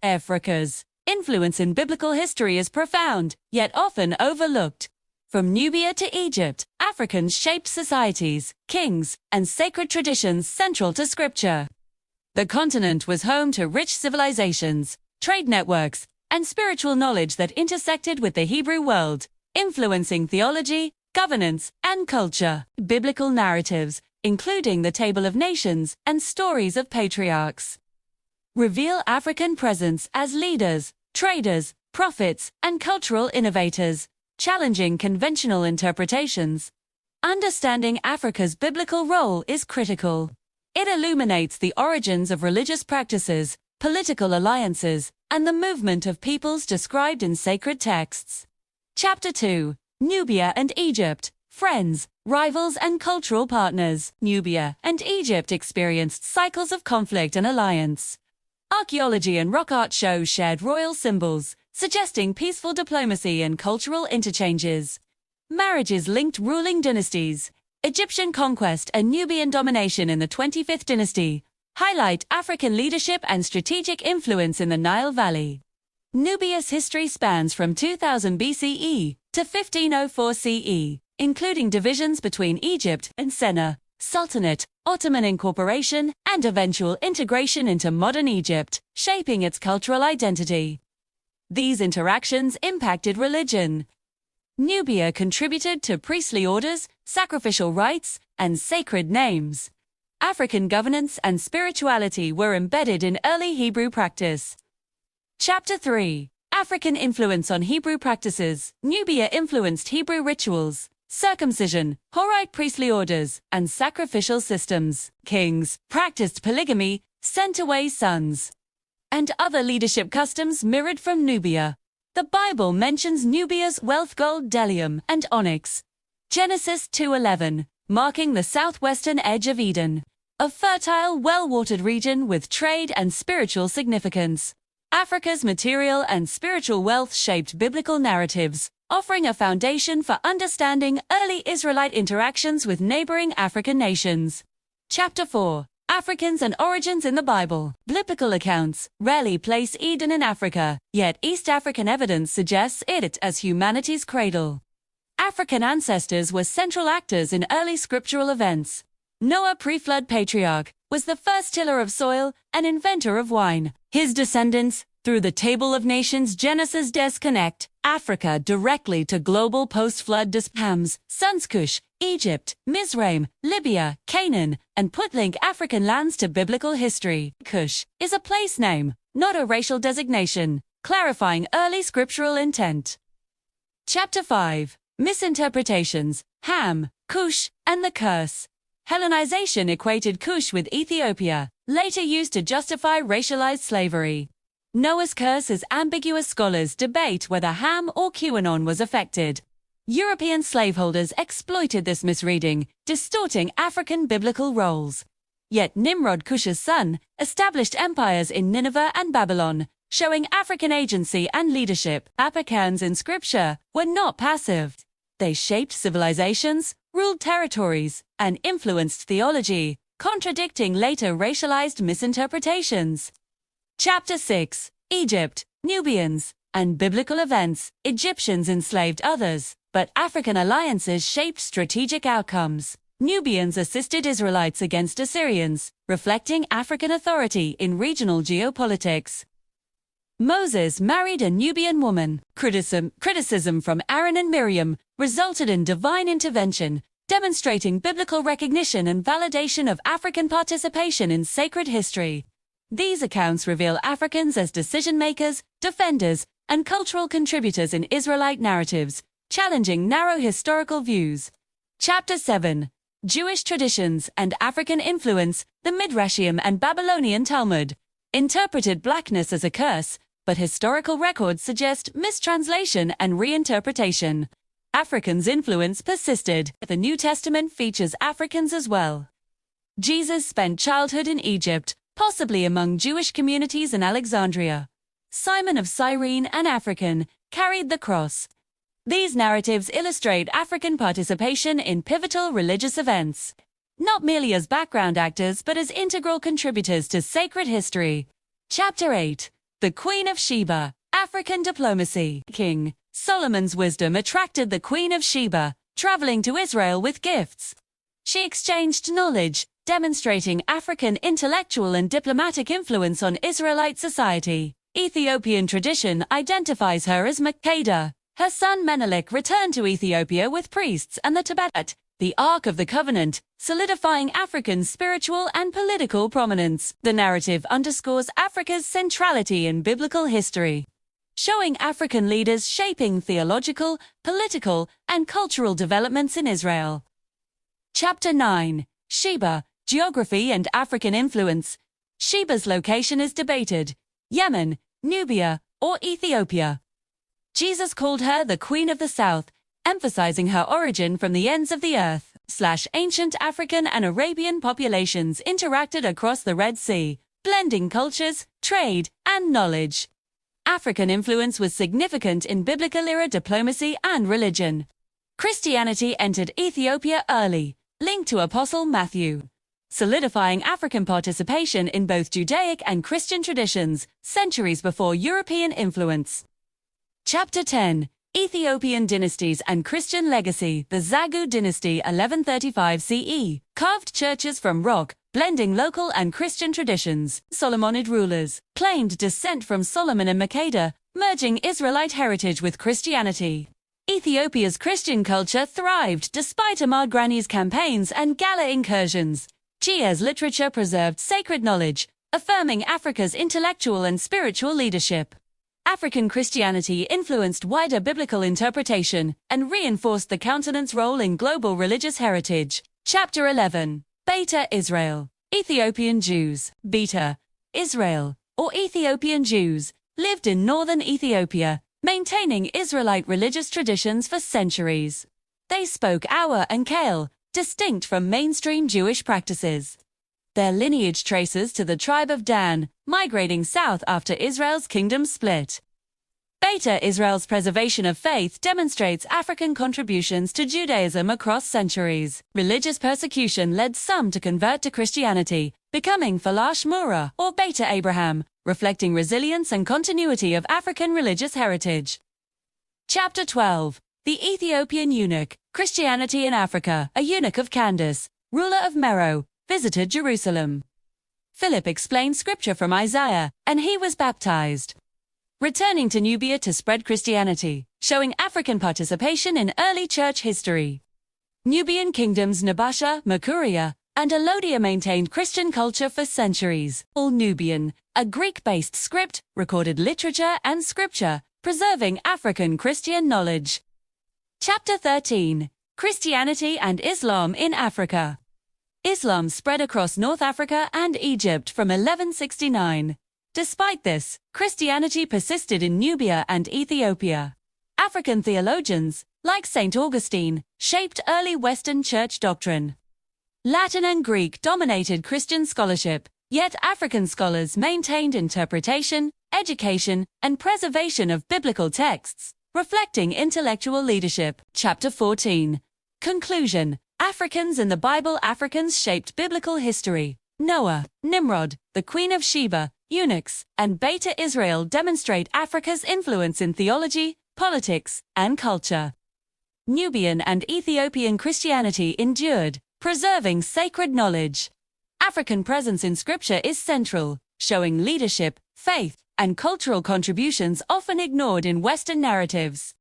Africa's influence in biblical history is profound, yet often overlooked. From Nubia to Egypt, Africans shaped societies, kings, and sacred traditions central to Scripture. The continent was home to rich civilizations, trade networks, and spiritual knowledge that intersected with the Hebrew world, influencing theology, governance, and culture. Biblical narratives, including the Table of Nations and stories of patriarchs, reveal African presence as leaders, traders, prophets, and cultural innovators, challenging conventional interpretations. Understanding Africa's biblical role is critical. It illuminates the origins of religious practices, political alliances, and the movement of peoples described in sacred texts. Chapter 2. Nubia and Egypt, Friends, Rivals and Cultural Partners. Nubia and Egypt experienced cycles of conflict and alliance. Archaeology and rock art show shared royal symbols, suggesting peaceful diplomacy and cultural interchanges. Marriages linked ruling dynasties. Egyptian conquest and Nubian domination in the 25th dynasty highlight African leadership and strategic influence in the Nile Valley. Nubia's history spans from 2000 BCE to 1504 CE, including divisions between Egypt and Sennar, Sultanate, Ottoman incorporation, and eventual integration into modern Egypt, shaping its cultural identity. These interactions impacted religion. Nubia contributed to priestly orders, sacrificial rites, and sacred names. African governance and spirituality were embedded in early Hebrew practice. Chapter 3. African influence on Hebrew practices. Nubia influenced Hebrew rituals, circumcision, Horite priestly orders, and sacrificial systems. Kings practiced polygamy, sent away sons, and other leadership customs mirrored from Nubia. The Bible mentions Nubia's wealth gold, bdellium, and onyx. Genesis 2:11, marking the southwestern edge of Eden, a fertile, well-watered region with trade and spiritual significance. Africa's material and spiritual wealth shaped biblical narratives, offering a foundation for understanding early Israelite interactions with neighboring African nations. Chapter 4. Africans and origins in the Bible. Biblical accounts rarely place Eden in Africa, yet East African evidence suggests it as humanity's cradle. African ancestors were central actors in early scriptural events. Noah, pre-flood patriarch, was the first tiller of soil and inventor of wine. His descendants, through the Table of Nations Genesis connect Africa directly to global post-flood Hams, Sons Cush, Egypt, Mizraim, Libya, Canaan, and link African lands to biblical history. Cush is a place name, not a racial designation, clarifying early scriptural intent. Chapter 5. Misinterpretations, Ham, Cush, and the curse. Hellenization equated Cush with Ethiopia, later used to justify racialized slavery. Noah's curse is ambiguous. Scholars debate whether Ham or QAnon was affected. European slaveholders exploited this misreading, distorting African biblical roles. Yet Nimrod, Cush's son, established empires in Nineveh and Babylon, showing African agency and leadership. Africans in scripture were not passive. They shaped civilizations, ruled territories, and influenced theology, contradicting later racialized misinterpretations. Chapter 6. Egypt, Nubians, and Biblical Events. Egyptians enslaved others, but African alliances shaped strategic outcomes. Nubians assisted Israelites against Assyrians, reflecting African authority in regional geopolitics. Moses married a Nubian woman. Criticism from Aaron and Miriam resulted in divine intervention, demonstrating biblical recognition and validation of African participation in sacred history. These accounts reveal Africans as decision-makers, defenders, and cultural contributors in Israelite narratives, challenging narrow historical views. Chapter 7. Jewish Traditions and African Influence. The Midrashim and Babylonian Talmud interpreted blackness as a curse, but historical records suggest mistranslation and reinterpretation. Africans' influence persisted. The New Testament features Africans as well. Jesus spent childhood in Egypt, possibly among Jewish communities in Alexandria. Simon of Cyrene, an African, carried the cross. These narratives illustrate African participation in pivotal religious events, not merely as background actors but as integral contributors to sacred history. Chapter 8. The Queen of Sheba, African diplomacy. King Solomon's wisdom attracted the Queen of Sheba, traveling to Israel with gifts. She exchanged knowledge, demonstrating African intellectual and diplomatic influence on Israelite society. Ethiopian tradition identifies her as Makeda. Her son Menelik returned to Ethiopia with priests and the Tibet, the Ark of the Covenant, solidifying African spiritual and political prominence. The narrative underscores Africa's centrality in biblical history, showing African leaders shaping theological, political, and cultural developments in Israel. Chapter 9. Sheba, Geography and African Influence. Sheba's location is debated: Yemen, Nubia, or Ethiopia. Jesus called her the Queen of the South, emphasizing her origin from the ends of the earth. Ancient African and Arabian populations interacted across the Red Sea, blending cultures, trade, and knowledge. African influence was significant in biblical-era diplomacy and religion. Christianity entered Ethiopia early, linked to Apostle Matthew, solidifying African participation in both Judaic and Christian traditions, centuries before European influence. Chapter 10. Ethiopian dynasties and Christian legacy. The Zagu dynasty 1135 CE, carved churches from rock, blending local and Christian traditions. Solomonid rulers claimed descent from Solomon and Makeda, merging Israelite heritage with Christianity. Ethiopia's Christian culture thrived despite Ahmad Grani's campaigns and Gala incursions. Gia's literature preserved sacred knowledge, affirming Africa's intellectual and spiritual leadership. African Christianity influenced wider biblical interpretation and reinforced the continent's role in global religious heritage. Chapter 11. Beta Israel. Ethiopian Jews. Beta Israel, or Ethiopian Jews, lived in northern Ethiopia, maintaining Israelite religious traditions for centuries. They spoke Awa and Kale, distinct from mainstream Jewish practices. Their lineage traces to the tribe of Dan, migrating south after Israel's kingdom split. Beta Israel's preservation of faith demonstrates African contributions to Judaism across centuries. Religious persecution led some to convert to Christianity, becoming Falash Mura or Beta Abraham, reflecting resilience and continuity of African religious heritage. Chapter 12. The Ethiopian Eunuch. Christianity in Africa. A eunuch of Candace, ruler of Meroe, visited Jerusalem. Philip explained scripture from Isaiah, and he was baptized, returning to Nubia to spread Christianity, showing African participation in early church history. Nubian kingdoms Nabasha, Makuria, and Alodia maintained Christian culture for centuries. All Nubian, a Greek-based script, recorded literature and scripture, preserving African Christian knowledge. Chapter 13. Christianity and Islam in Africa. Islam spread across North Africa and Egypt from 1169. Despite this, Christianity persisted in Nubia and Ethiopia. African theologians, like St. Augustine, shaped early Western church doctrine. Latin and Greek dominated Christian scholarship, yet African scholars maintained interpretation, education, and preservation of biblical texts, reflecting intellectual leadership. Chapter 14. Conclusion. Africans in the Bible. Africans shaped biblical history. Noah, Nimrod, the Queen of Sheba, eunuchs, and Beta Israel demonstrate Africa's influence in theology, politics, and culture. Nubian and Ethiopian Christianity endured, preserving sacred knowledge. African presence in Scripture is central, showing leadership, faith, and cultural contributions often ignored in Western narratives.